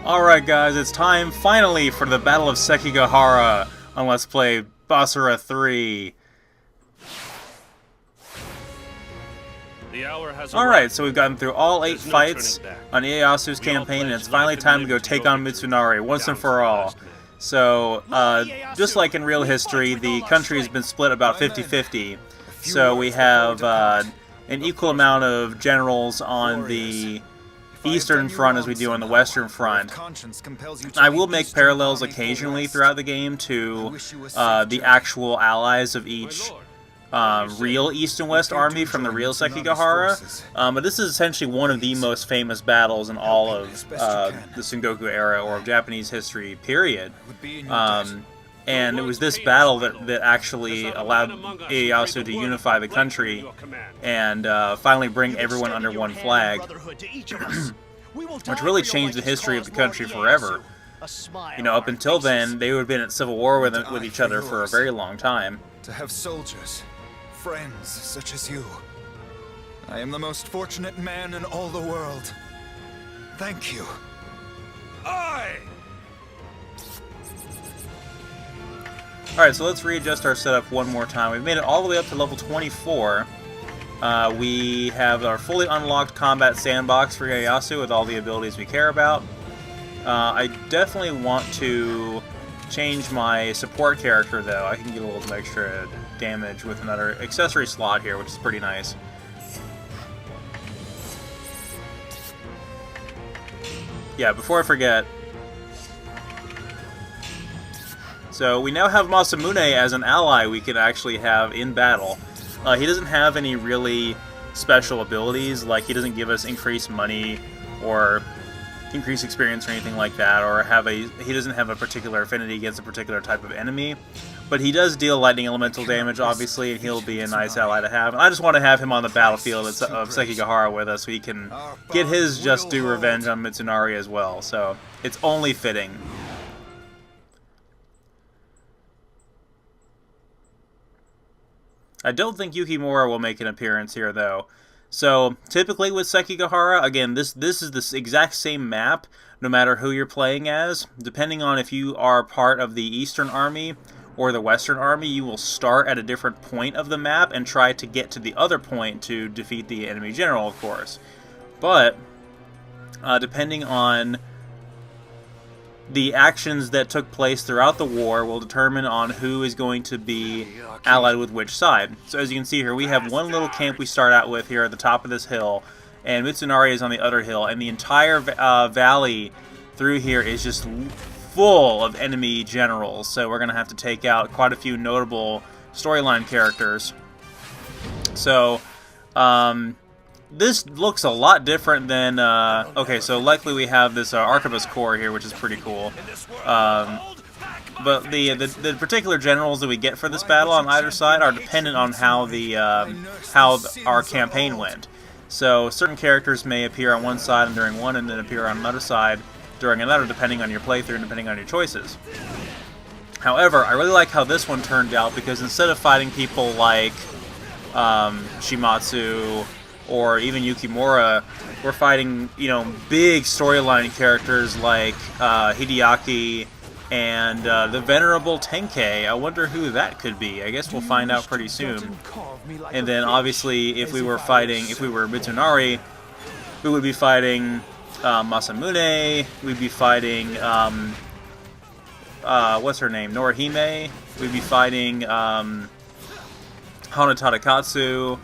Alright guys, it's time finally for the Battle of Sekigahara on Let's Play Basara 3. Alright, so we've gotten through all 8 fights on Ieyasu's campaign, and it's finally time to go take on Mitsunari once and for all. So, just like in real history, the country has been split about 50-50. So we have an equal amount of generals on the Eastern Front as we do on the Western Front. I will make parallels occasionally throughout the game to the actual allies of each real East and West army from the real Sekigahara, but this is essentially one of the most famous battles in all of the Sengoku era, or of Japanese history, period. And it was this battle that actually allowed Ieyasu to unify the country and finally bring everyone under one flag, which really changed the history of the country forever. You know, up until then, they would have been at civil war with each other for a very long time. To have soldiers, friends such as you. I am the most fortunate man in all the world. Thank you. Alright, so let's readjust our setup one more time. We've made it all the way up to level 24. We have our fully unlocked combat sandbox for Ieyasu with all the abilities we care about. I definitely want to change my support character, though. I can get a little extra damage with another accessory slot here, which is pretty nice. Yeah, before I forget, so we now have Masamune as an ally we can actually have in battle. He doesn't have any really special abilities, like he doesn't give us increased money or increased experience or anything like that, or he doesn't have a particular affinity against a particular type of enemy. But he does deal lightning elemental damage, obviously, and he'll be a nice ally to have. And I just want to have him on the battlefield of Sekigahara with us so he can get his just due revenge on Mitsunari as well. So it's only fitting. I don't think Yukimura will make an appearance here, though. So, typically with Sekigahara, again, this is the exact same map, no matter who you're playing as. Depending on if you are part of the Eastern Army or the Western Army, you will start at a different point of the map and try to get to the other point to defeat the enemy general, of course. But, depending on the actions that took place throughout the war will determine on who is going to be allied with which side. So as you can see here, we have one little camp we start out with here at the top of this hill, and Mitsunari is on the other hill, and the entire valley through here is just full of enemy generals. So we're going to have to take out quite a few notable storyline characters. So, this looks a lot different than, okay, so likely we have this Arquebus Corps here, which is pretty cool. But the particular generals that we get for this battle on either side are dependent on how our campaign went. So certain characters may appear on one side during one, and then appear on another side during another, depending on your playthrough and depending on your choices. However, I really like how this one turned out, because instead of fighting people like Shimatsu or even Yukimura, we're fighting, you know, big storyline characters like Hideaki and the Venerable Tenkei. I wonder who that could be. I guess we'll find out pretty soon. And then, obviously, if we were Mitsunari, we would be fighting Masamune, we'd be fighting, what's her name, Norihime, we'd be fighting Hana Tadakatsu,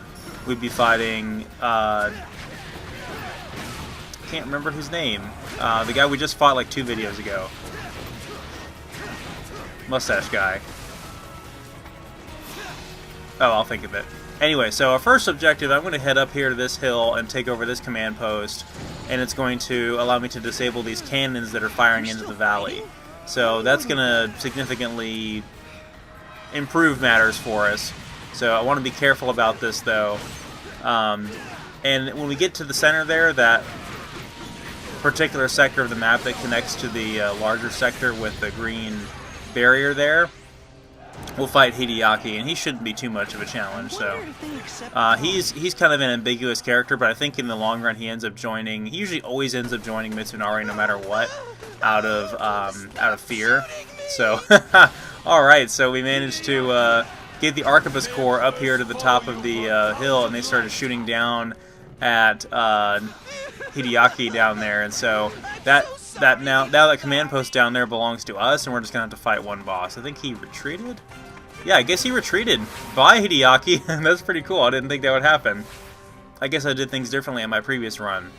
we'd be fighting, can't remember his name. The guy we just fought like 2 videos ago. Mustache guy. Oh, I'll think of it. Anyway, so our first objective, I'm going to head up here to this hill and take over this command post. And it's going to allow me to disable these cannons that are firing into the valley. So that's going to significantly improve matters for us. So I want to be careful about this, though. And when we get to the center there, that particular sector of the map that connects to the larger sector with the green barrier there, we'll fight Hideaki, and he shouldn't be too much of a challenge. So he's kind of an ambiguous character, but I think in the long run he ends up joining. He usually always ends up joining Mitsunari no matter what, out of fear. So all right, so we managed to get the Arquebus Corps up here to the top of the hill, and they started shooting down at Hideaki down there, and so now that command post down there belongs to us, and we're just gonna have to fight one boss. I think he retreated. Yeah, I guess he retreated. Bye, Hideaki. That's pretty cool. I didn't think that would happen. I guess I did things differently on my previous run.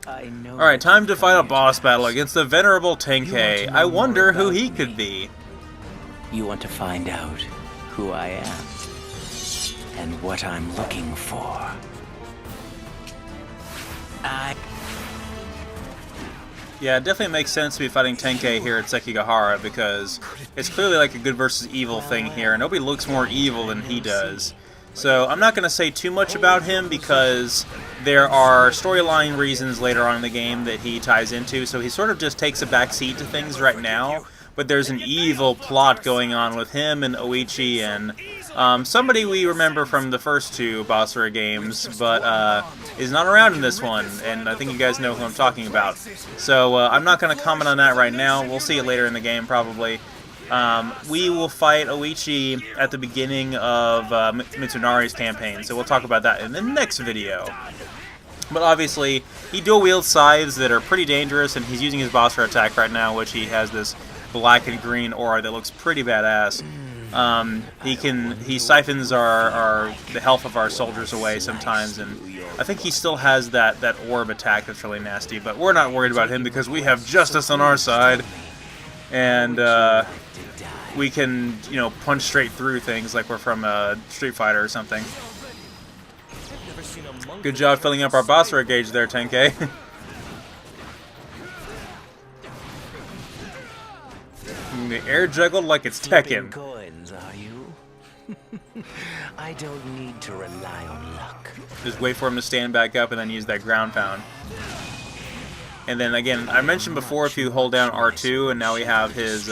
Alright, time to fight a boss battle against the venerable Tenkei. I wonder who he could be. You want to find out who I am and what I'm looking for. Yeah, it definitely makes sense to be fighting Tenkei here at Sekigahara, because it's clearly like a good versus evil thing here. Nobody looks more evil than he does. So I'm not going to say too much about him, because there are storyline reasons later on in the game that he ties into, so he sort of just takes a back seat to things right now. But there's an evil plot going on with him and Oichi and somebody we remember from the first two Basara games, but is not around in this one, and I think you guys know who I'm talking about. So I'm not going to comment on that right now. We'll see it later in the game, probably. We will fight Oichi at the beginning of Mitsunari's campaign, so we'll talk about that in the next video. But obviously, he dual wields scythes that are pretty dangerous, and he's using his Basara attack right now, which he has this black and green aura that looks pretty badass. He siphons the health of our soldiers away sometimes, and I think he still has that orb attack that's really nasty, but we're not worried about him because we have justice on our side, and we can, punch straight through things like we're from Street Fighter or something. Good job filling up our Basara gauge there, Tenkei. The air juggled like it's Tekken. Coins, are you? I don't need to rely on luck. Just wait for him to stand back up and then use that ground pound. And then again, I mentioned before, if you hold down R2, and now we have his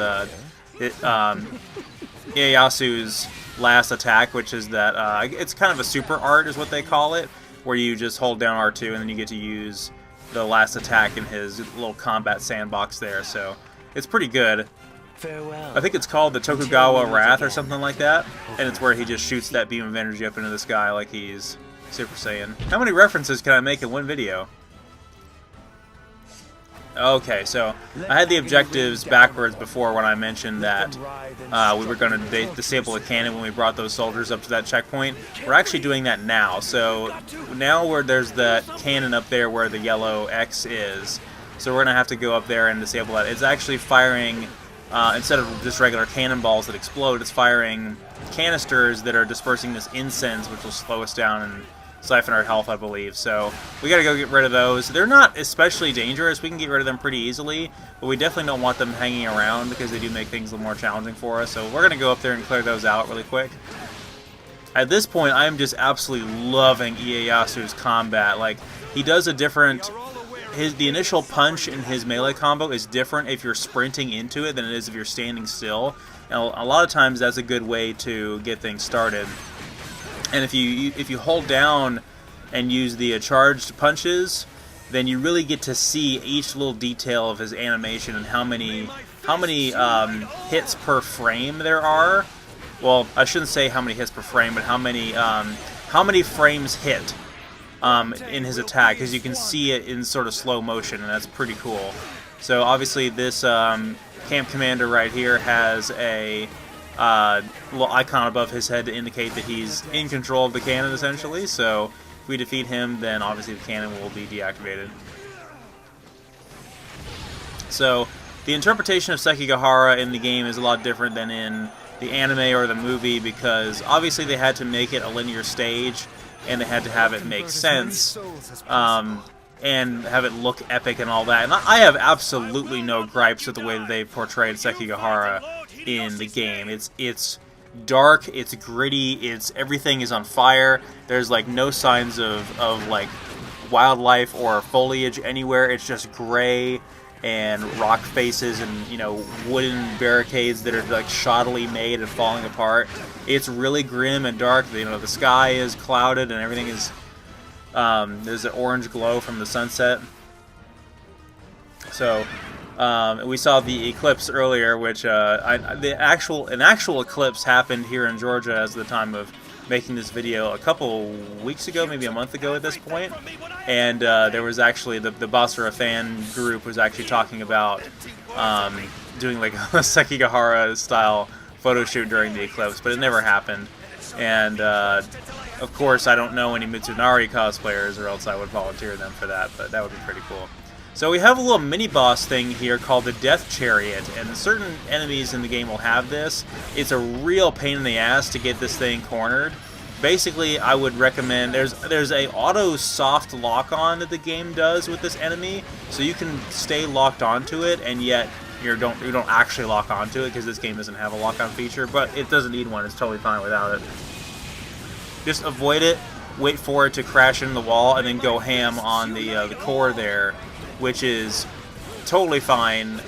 Ieyasu's last attack, which is that it's kind of a super art is what they call it, where you just hold down R2 and then you get to use the last attack in his little combat sandbox there. So it's pretty good. Farewell. I think it's called the Tokugawa Wrath or something like that, and it's where he just shoots that beam of energy up into the sky like he's Super Saiyan. How many references can I make in one video? Okay, so I had the objectives backwards before when I mentioned that we were going to disable the cannon when we brought those soldiers up to that checkpoint. We're actually doing that now. So now where there's the cannon up there where the yellow X is, so we're going to have to go up there and disable that. It's actually firing... instead of just regular cannonballs that explode, it's firing canisters that are dispersing this incense, which will slow us down and siphon our health, I believe. So we gotta go get rid of those. They're not especially dangerous. We can get rid of them pretty easily, but we definitely don't want them hanging around because they do make things a little more challenging for us. So we're gonna go up there and clear those out really quick. At this point, I'm just absolutely loving Ieyasu's combat. Like, he does a different... The initial punch in his melee combo is different if you're sprinting into it than it is if you're standing still. And a lot of times that's a good way to get things started. And if you hold down and use the charged punches, then you really get to see each little detail of his animation and how many hits per frame there are. Well, I shouldn't say how many hits per frame, but how many frames hit in his attack, because you can see it in sort of slow motion, and that's pretty cool. So obviously this camp commander right here has a little icon above his head to indicate that he's in control of the cannon, essentially. So if we defeat him, then obviously the cannon will be deactivated. So the interpretation of Sekigahara in the game is a lot different than in the anime or the movie, because obviously they had to make it a linear stage, and they had to have it make sense, and have it look epic and all that. And I have absolutely no gripes with the way that they portrayed Sekigahara in the game. It's dark, it's gritty, everything is on fire. There's like no signs of like wildlife or foliage anywhere. It's just gray and rock faces and, you know, wooden barricades that are like shoddily made and falling apart. It's really grim and dark. You know, the sky is clouded and everything is there's an orange glow from the sunset. So we saw the eclipse earlier, which an actual eclipse happened here in Georgia as the time of making this video a couple weeks ago, maybe a month ago at this point. And there was actually the Basara fan group was actually talking about doing like a Sekigahara style photo shoot during the eclipse, but it never happened. And of course, I don't know any Mitsunari cosplayers, or else I would volunteer them for that, but that would be pretty cool. So we have a little mini-boss thing here called the Death Chariot, and certain enemies in the game will have this. It's a real pain in the ass to get this thing cornered. Basically, I would recommend, there's a auto soft lock-on that the game does with this enemy, so you can stay locked onto it, and yet you don't actually lock onto it, because this game doesn't have a lock-on feature, but it doesn't need one. It's totally fine without it. Just avoid it, wait for it to crash into the wall, and then go ham on the core there, which is totally fine.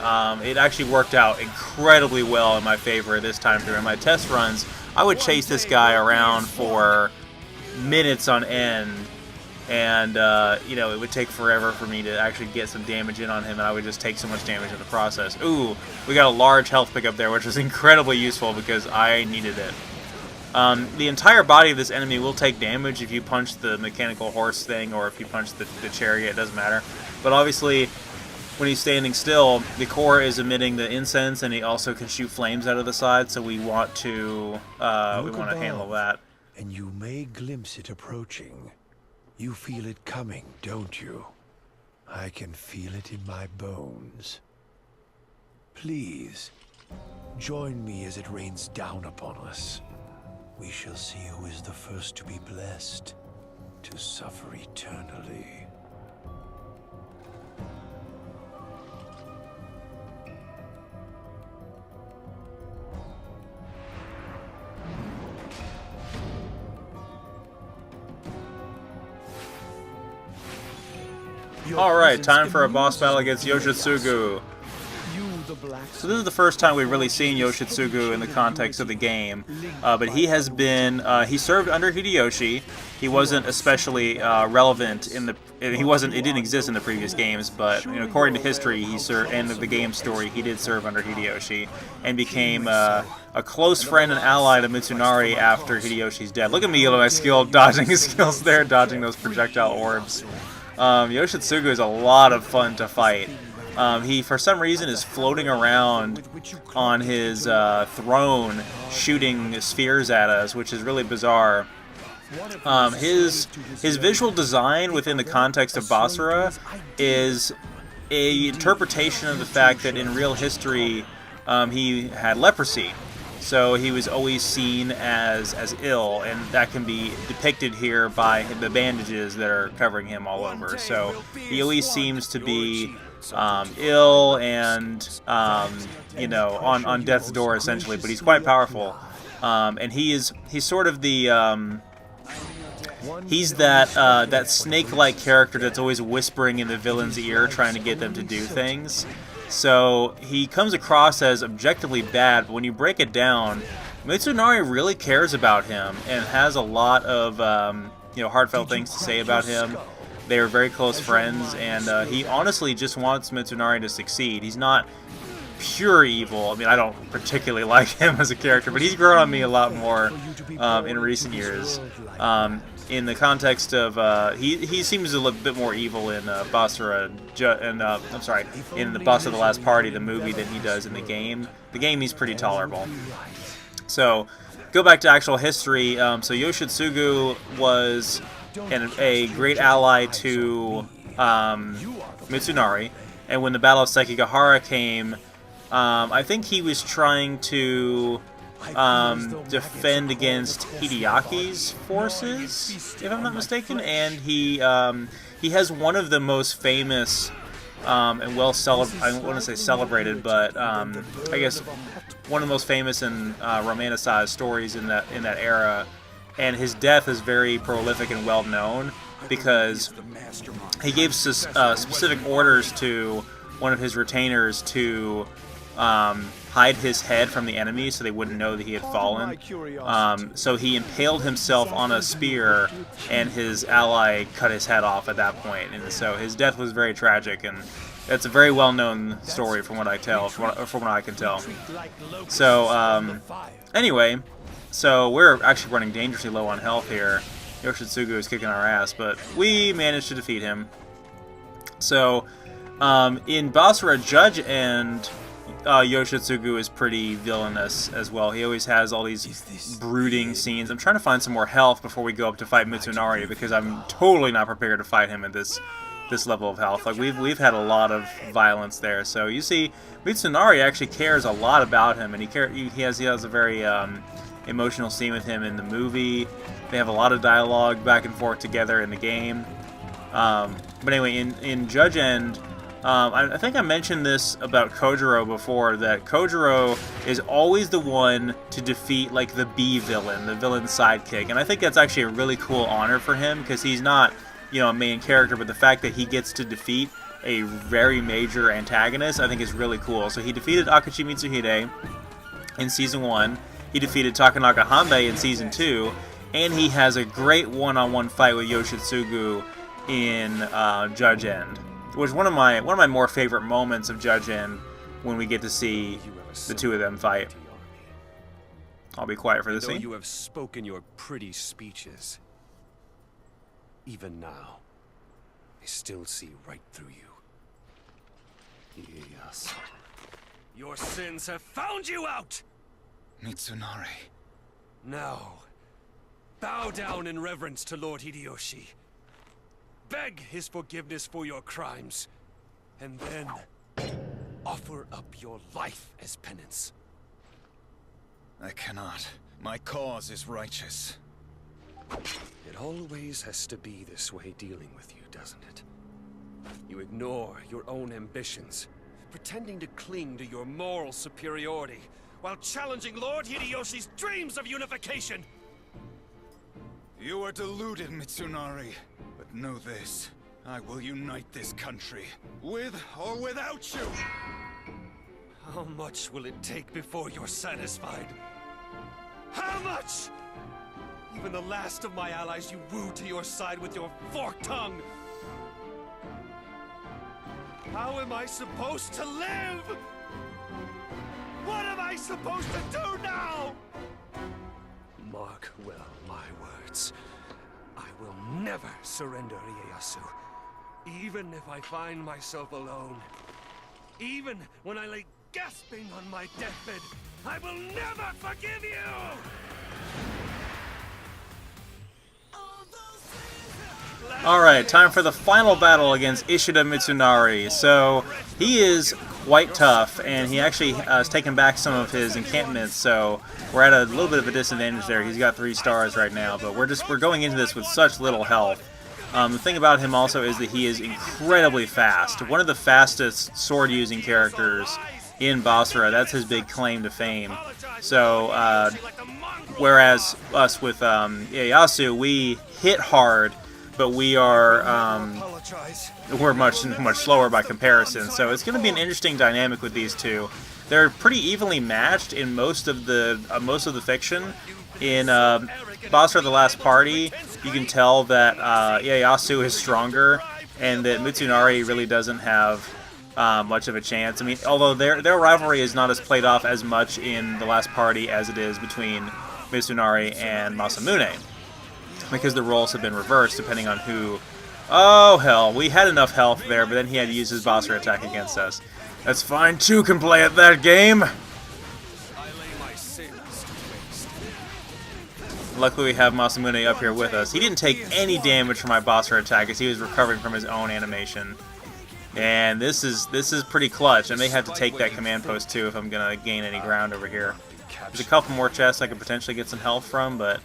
It actually worked out incredibly well in my favor this time through. In my test runs, I would chase this guy around for minutes on end, and you know, it would take forever for me to actually get some damage in on him, and I would just take so much damage in the process. Ooh, we got a large health pickup there, which was incredibly useful because I needed it. The entire body of this enemy will take damage if you punch the mechanical horse thing or if you punch the chariot, it doesn't matter. But obviously, when he's standing still, the core is emitting the incense, and he also can shoot flames out of the side, so we want to handle that. And you may glimpse it approaching. You feel it coming, don't you? I can feel it in my bones. Please, join me as it rains down upon us. We shall see who is the first to be blessed, to suffer eternally. Alright, time for a boss battle against Yoshitsugu. So this is the first time we've really seen Yoshitsugu in the context of the game, but he has been, he served under Hideyoshi. He wasn't especially relevant in the, it didn't exist in the previous games, but you know, according to history, he served, and the game story, he did serve under Hideyoshi, and became a close friend and ally to Mitsunari after Hideyoshi's death. Look at me with my dodging skills there, dodging those projectile orbs. Yoshitsugu is a lot of fun to fight. He, for some reason, is floating around on his throne, shooting spheres at us, which is really bizarre. His visual design within the context of Basara is a interpretation of the fact that in real history, he had leprosy. So he was always seen as ill, and that can be depicted here by the bandages that are covering him all over. So he always seems to be ill and you know, on death's door essentially, but he's quite powerful, and he's sort of the he's that snake-like character that's always whispering in the villain's ear, trying to get them to do things. So he comes across as objectively bad, but when you break it down, Mitsunari really cares about him and has a lot of you know, heartfelt things to say about him. They are very close friends, and he honestly just wants Mitsunari to succeed. He's not pure evil. I mean, I don't particularly like him as a character, but he's grown on me a lot more in recent years. In the context of, he seems a little bit more evil in Basara, I'm sorry, in the Basara the Last Party, the movie, than he does in the game. The game, he's pretty tolerable. So, go back to actual history. So Yoshitsugu was a great ally to Mitsunari, and when the Battle of Sekigahara came, I think he was trying to defend against Hideyaki's forces, if I'm not mistaken, and he has one of the most famous and well I want to say celebrated, but I guess one of the most famous and romanticized stories in that era. And his death is very prolific and well known because he gave specific orders to one of his retainers to hide his head from the enemy so they wouldn't know that he had fallen. So he impaled himself on a spear, and his ally cut his head off at that point. And so his death was very tragic, and that's a very well-known story from what I tell, from what I can tell. So anyway, so we're actually running dangerously low on health here. Yoshitsugu is kicking our ass, but we managed to defeat him. So in Basara, Judge and Yoshitsugu is pretty villainous as well. He always has all these brooding scenes. I'm trying to find some more health before we go up to fight Mitsunari, because I'm totally not prepared to fight him at this level of health. Like we've had a lot of violence there. So you see, Mitsunari actually cares a lot about him, and he has a very emotional scene with him in the movie. They have a lot of dialogue back and forth together in the game. But anyway, in Judge End, I think I mentioned this about Kojiro before, that Kojiro is always the one to defeat like the B villain, the villain sidekick, and I think that's actually a really cool honor for him, because he's not, a main character, but the fact that he gets to defeat a very major antagonist, I think is really cool. So he defeated Akachi Mitsuhide in Season 1, he defeated Takanaka Hanbei in Season 2, and he has a great one-on-one fight with Yoshitsugu in Judge End, which is one of my more favorite moments of Judge End, when we get to see the two of them fight. I'll be quiet for this Though scene. you have spoken your pretty speeches, even now, I still see right through you. Ieyasu, your sins have found you out! Mitsunari. Now, bow down in reverence to Lord Hideyoshi. Beg his forgiveness for your crimes, and then offer up your life as penance. I cannot. My cause is righteous. It always has to be this way dealing with you, doesn't it? You ignore your own ambitions, pretending to cling to your moral superiority, while challenging Lord Hideyoshi's dreams of unification! You are deluded, Mitsunari. But know this, I will unite this country, with or without you! How much will it take before you're satisfied? How much? Even the last of my allies you wooed to your side with your forked tongue! How am I supposed to live? What am I supposed to do now? Mark well my words. I will never surrender, Ieyasu. Even if I find myself alone. Even when I lay gasping on my deathbed, I will never forgive you! Alright, time for the final battle against Ishida Mitsunari. So, he is quite tough, and he actually has taken back some of his encampments, so we're at a little bit of a disadvantage there. He's got 3 stars right now, but we're going into this with such little health. The thing about him also is that he is incredibly fast. One of the fastest sword-using characters in Basara. That's his big claim to fame. So, whereas us with Ieyasu, we hit hard, but we are we're much slower by comparison. So it's going to be an interesting dynamic with these two. They're pretty evenly matched in most of the fiction. In Basara: The Last Party, you can tell that Ieyasu is stronger, and that Mitsunari really doesn't have much of a chance. I mean, although their rivalry is not as played off as much in The Last Party as it is between Mitsunari and Masamune, because the roles have been reversed depending on who... Oh, hell. We had enough health there, but then he had to use his Basara attack against us. That's fine. 2 can play at that game. Luckily, we have Masamune up here with us. He didn't take any damage from my Basara attack as he was recovering from his own animation. And this is pretty clutch. I may have to take that command post too if I'm going to gain any ground over here. There's a couple more chests I could potentially get some health from, but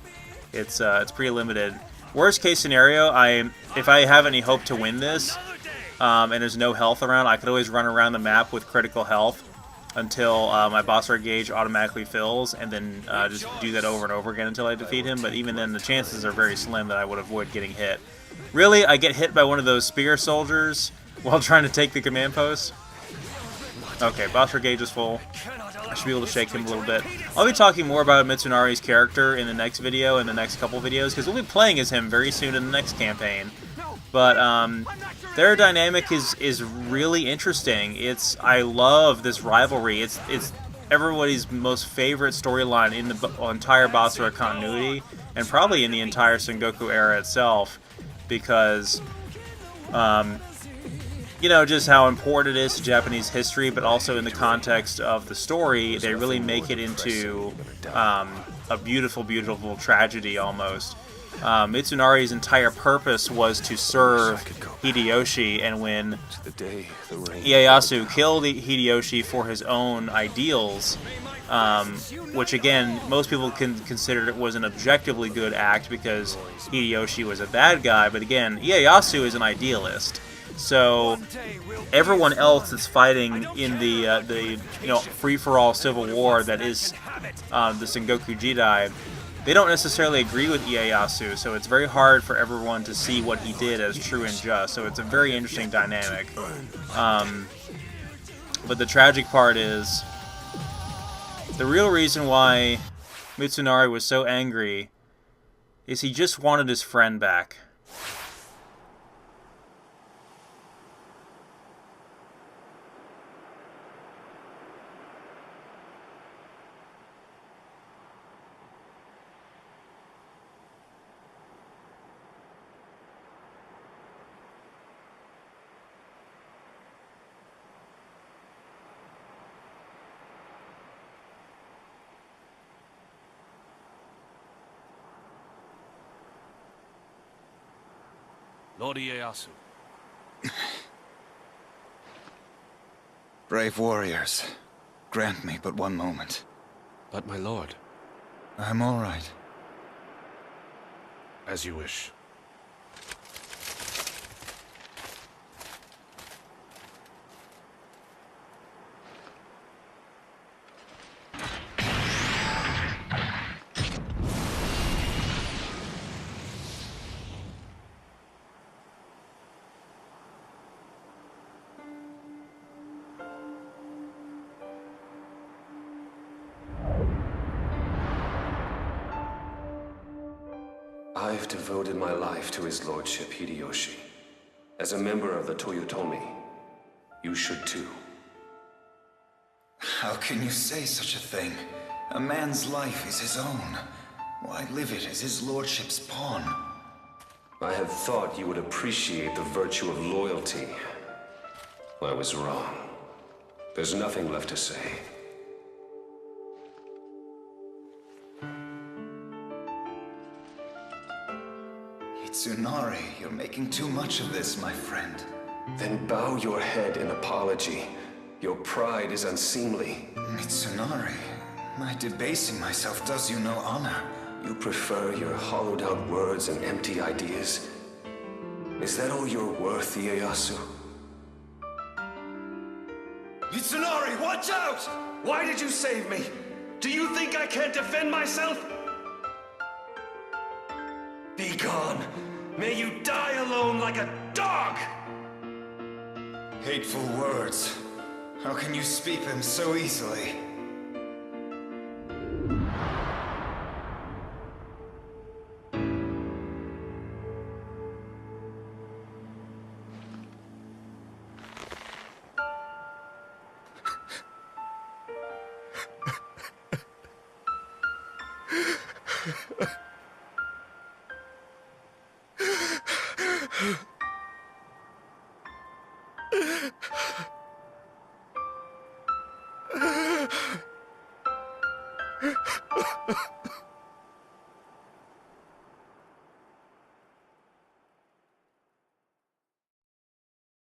it's pretty limited. Worst case scenario, if I have any hope to win this, and there's no health around, I could always run around the map with critical health until my Basara gauge automatically fills, and then just do that over and over again until I defeat him. But even then, the chances are very slim that I would avoid getting hit. Really, I get hit by one of those spear soldiers while trying to take the command post. Okay, Basara gauge is full. I should be able to shake him a little bit. I'll be talking more about Mitsunari's character in the next video, in the next couple videos, because we'll be playing as him very soon in the next campaign. But their dynamic is really interesting. I love this rivalry. It's everybody's most favorite storyline in the entire Basara continuity, and probably in the entire Sengoku era itself, because you know, just how important it is to Japanese history, but also in the context of the story, they really make it into a beautiful, beautiful tragedy almost. Mitsunari's entire purpose was to serve Hideyoshi, and when Ieyasu killed Hideyoshi for his own ideals, which again, most people can consider it was an objectively good act because Hideyoshi was a bad guy, but again, Ieyasu is an idealist. So everyone else that's fighting in the free-for-all civil war that is the Sengoku Jidai, they don't necessarily agree with Ieyasu, so it's very hard for everyone to see what he did as true and just. So it's a very interesting dynamic. But the tragic part is, the real reason why Mitsunari was so angry is he just wanted his friend back. Lord Ieyasu. Brave warriors, grant me but one moment. But my lord. I'm all right. As you wish. I've devoted my life to his lordship Hideyoshi. As a member of the Toyotomi, you should too. How can you say such a thing? A man's life is his own. Why live it as his lordship's pawn? I had thought you would appreciate the virtue of loyalty. I was wrong. There's nothing left to say. Mitsunari, you're making too much of this, my friend. Then bow your head in apology. Your pride is unseemly. Mitsunari, my debasing myself does you no honor. You prefer your hollowed-out words and empty ideas? Is that all you're worth, Ieyasu? Mitsunari, watch out! Why did you save me? Do you think I can't defend myself? Be gone. May you die alone like a dog! Hateful words. How can you speak them so easily?